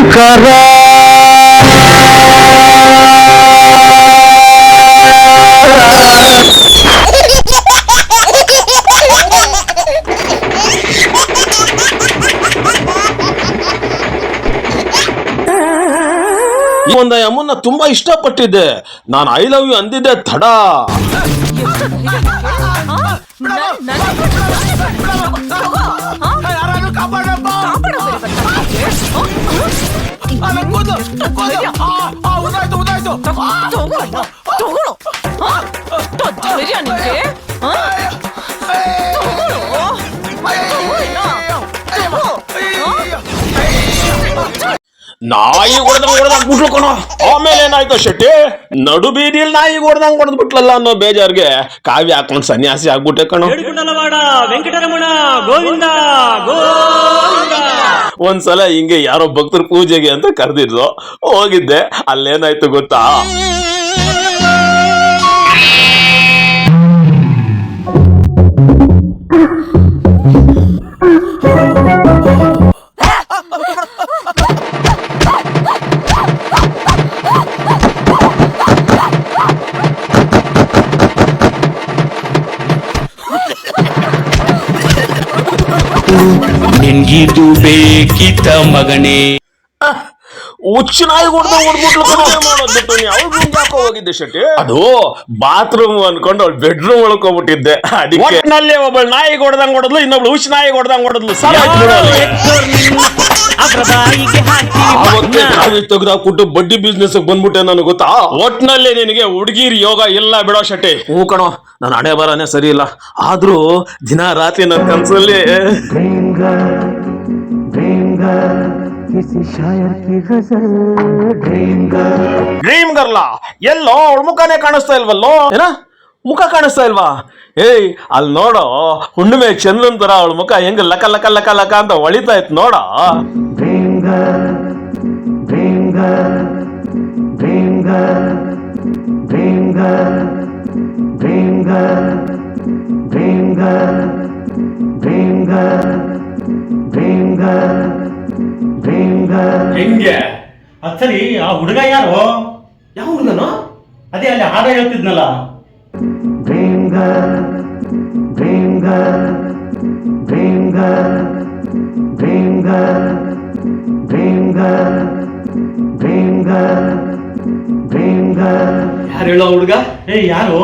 ಶಂಕರ ಒಂದು ಅಮ್ಮನ್ನ ತುಂಬಾ ಇಷ್ಟಪಟ್ಟಿದ್ದೆ. ನಾನು ಐ ಲವ್ ಯು ಅಂದಿದ್ದೆ ತಡ. ನಾಯಿ ಹೊಡೆದಂಗ್ ಬಿಟ್ಲು ಕಣೋ. ಆಮೇಲೆ ಏನಾಯ್ತು ಶೆಟ್ಟಿ, ನಡು ಬೀದಿಯಲ್ಲಿ ನಾಯಿ ಹೊಡೆದಂಗ್ ಹೊಡೆದ್ ಬಿಟ್ಲಲ್ಲ ಅನ್ನೋ ಬೇಜಾರ್ಗೆ ಕಾವ್ಯ ಹಾಕೊಂಡ್ ಸನ್ಯಾಸಿ ಆಗ್ಬಿಟ್ಟೆ ಕಣೋ. ವೆಂಕಟರಮಣ ಗೋವಿಂದ ಗೋವಿಂದ. ಒಂದ್ಸಲ ಹಿಂಗೆ ಯಾರೋ ಭಕ್ತರು ಪೂಜೆಗೆ ಅಂತ ಕರೆದಿದ್ರು, ಹೋಗಿದ್ದೆ. ಅಲ್ಲೇನಾಯ್ತು ಗೊತ್ತಾ, ನಿನ್ಗಿದು ಬೇಕಿತ್ತ ಮಗನೇ? ಹುಚ್ಚ ನಾಯಿ ಹೊಡೆದ್ಬಿಟ್ಲು ಮಾಡೋದ್ಬಿಟ್ಟು ಅವ್ಳು ರೂಮ್ ಹಾಕೋ ಹೋಗಿದ್ದೆ ಶೆಟ್ಟಿ. ಅದು ಬಾತ್ರೂಮ್ ಅನ್ಕೊಂಡು ಅವ್ಳು ಬೆಡ್ರೂಮ್ ಒಳ್ಕೊಬಿಟ್ಟಿದ್ದೆ. ಅದಕ್ಕೆ ಒಬ್ಬಳು ನಾಯಿ ಹೊಡೆದಂಗ್ ಹೊಡೆದ್ಲು, ಇನ್ನೊಬ್ಳು ಹುಚ್ಚ ನಾಯಿ ಹೊಡೆದಂಗ್ ಹೊಡೆದ್ಲು. ತೆಗ್ದಾಕ್ಬಿಟ್ಟು ಬಡ್ಡಿ ಬಿಸ್ನೆಸ್ ಬಂದ್ಬಿಟ್ಟೆ ನನಗೆ ಗೊತ್ತಾ. ಒಟ್ನಲ್ಲಿ ನಿನಗೆ ಹುಡುಗಿರ್ ಯೋಗ ಇಲ್ಲ ಬಿಡೋ ಶೆಟ್ಟಿ. ಹೂ ಕಣೋ, ನನ್ನ ಹಣೆ ಬರನೇ ಸರಿ ಇಲ್ಲ. ಆದ್ರೂ ದಿನ ರಾತ್ರಿ ನನ್ನ ಕನ್ಸಲ್ಲಿ ಡ್ರೀಮ್ ಗರ್ಲ ಎಲ್ಲೋ ಅವಳ ಮುಖನೇ ಕಾಣಿಸ್ತಾ ಇಲ್ವಲ್ಲೋ. ಏನ ಮುಖ ಕಾಣಿಸ್ತಾ ಇಲ್ವಾ? ಏಯ್ ಅಲ್ಲಿ ನೋಡೋ, ಹುಣ್ಣಿಮೆ ಚಂದ್ರನ್ ತರ ಅವಳ ಮುಖ ಹೆಂಗ ಲಕ ಲಕ ಲಕ ಲಕ ಅಂತ ಹೊಳಿತಾ ಇತ್ತು ನೋಡ. ಹೆಂಗೆ ಸರಿ? ಆ ಹುಡುಗ ಯಾರು? ಯಾವ ಹುಡುಗನೋ? ಅದೇ ಅಲ್ಲಿ ಹಾಡ ಹೇಳ್ತಿದ್ನಲ್ಲ. ಯಾರು ಹೇಳೋ ಹುಡುಗ? ಯಾರು?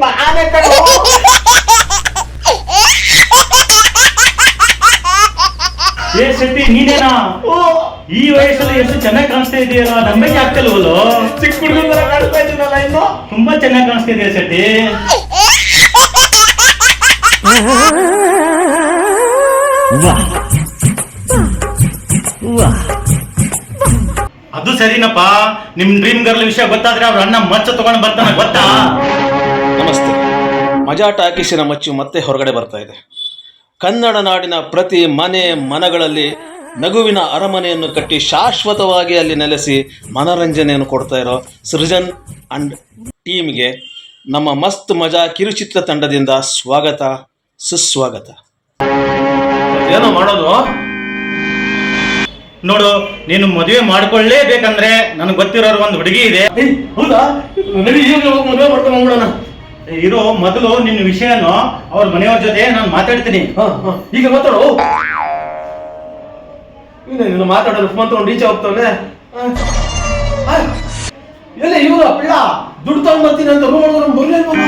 ನಾನೇ ಕಣೋ. ಶೆಟ್ಟಿ ನೀನೇನಾ? ಈ ವಯಸ್ಸಲ್ಲಿ ಎಷ್ಟು ಚೆನ್ನಾಗಿ ಕಾಣಿಸ್ತಾ ಇದೆಯಲ್ಲ, ನಂಬಿಕೆ ಆಗ್ತಿಲ್ವಲ್ಲೋ? ಚಿಕ್ಕ ಹುಡುಗನ ಕಾಣಿಸ್ತಾ ಇದ್ದೀನಲ್ಲ ಇನ್ನು. ತುಂಬಾ ಚೆನ್ನಾಗಿ ಕಾಣಿಸ್ತಾ ಇದೆಯಾ ಶೆಟ್ಟಿ? ಅದು ಸರಿನಪ್ಪ. ನಿಮ್ ಡ್ರೀಮ್ ಗರ್ಲ್ ವಿಷಯ ಗೊತ್ತಾದ್ರೆ ಅವ್ರ ಅಣ್ಣ ಮಚ್ಚ ತಗೊಂಡು ಬರ್ತಾನೆ ಗೊತ್ತಾ? ನಮಸ್ತೆ. ಮಜಾ ಟಾಕೀಸಿನ ಮಚ್ಚು ಮತ್ತೆ ಹೊರಗಡೆ ಬರ್ತಾ ಇದೆ. ಕನ್ನಡ ನಾಡಿನ ಪ್ರತಿ ಮನಗಳಲ್ಲಿ ನಗುವಿನ ಅರಮನೆಯನ್ನು ಕಟ್ಟಿ ಶಾಶ್ವತವಾಗಿ ಅಲ್ಲಿ ನೆಲೆಸಿ ಮನರಂಜನೆಯನ್ನು ಕೊಡ್ತಾ ಇರೋ ಸೃಜನ್ ಅಂಡ್ ಟೀಮ್ಗೆ ನಮ್ಮ ಮಸ್ತ್ ಮಜಾ ಕಿರುಚಿತ್ರ ತಂಡದಿಂದ ಸ್ವಾಗತ ಸುಸ್ವಾಗತ. ಏನೋ ಮಾಡೋದು? ನೋಡು, ನೀನು ಮದುವೆ ಮಾಡ್ಕೊಳ್ಳೇಬೇಕಂದ್ರೆ ನನಗೆ ಗೊತ್ತಿರೋರು ಒಂದು ಹುಡುಗಿ ಇದೆ. ಹೌದಾ? ಮದುವೆ ಮಾಡ್ಕೊಂಡು ಹೋಗ್ಬಿಡೋಣ. ಇರೋ ಮೊದಲು ನಿನ್ನ ವಿಷಯನೋ ಅವ್ರ ಮನೆಯವ್ರ ಜೊತೆ ನಾನು ಮಾತಾಡ್ತೀನಿ. ಈಗ ಮಾತಾಡು. ನೀನು ಮಾತಾಡೋದು ಫೋನ್ ತಗೊಂಡು ರೀಚ್ ಹೋಗ್ತಾನೆ. ಎಲ್ಲ ಇವರು ಅಪ್ಪ ದುಡ್ಡು ತಗೊಂಡ್ ಬರ್ತೀನಿ ಅಂತ ರೂಮ್ ಮಾಡ್ಕೊಂಡು ಬರ್ಲೇಲ್ವಲ್ಲ.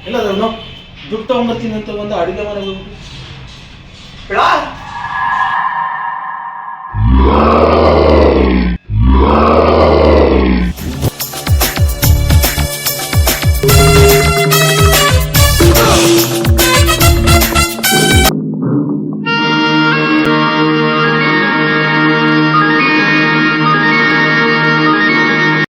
ಇಲ್ಲ ದುಡ್ಡು ತಗೊಂಡ್ಬರ್ತೀನಿ ಅಂತ ಬಂದು ಅಡುಗೆ ಮನೆಗೆ ಹೋಗ್ಬಿಟ್ಟು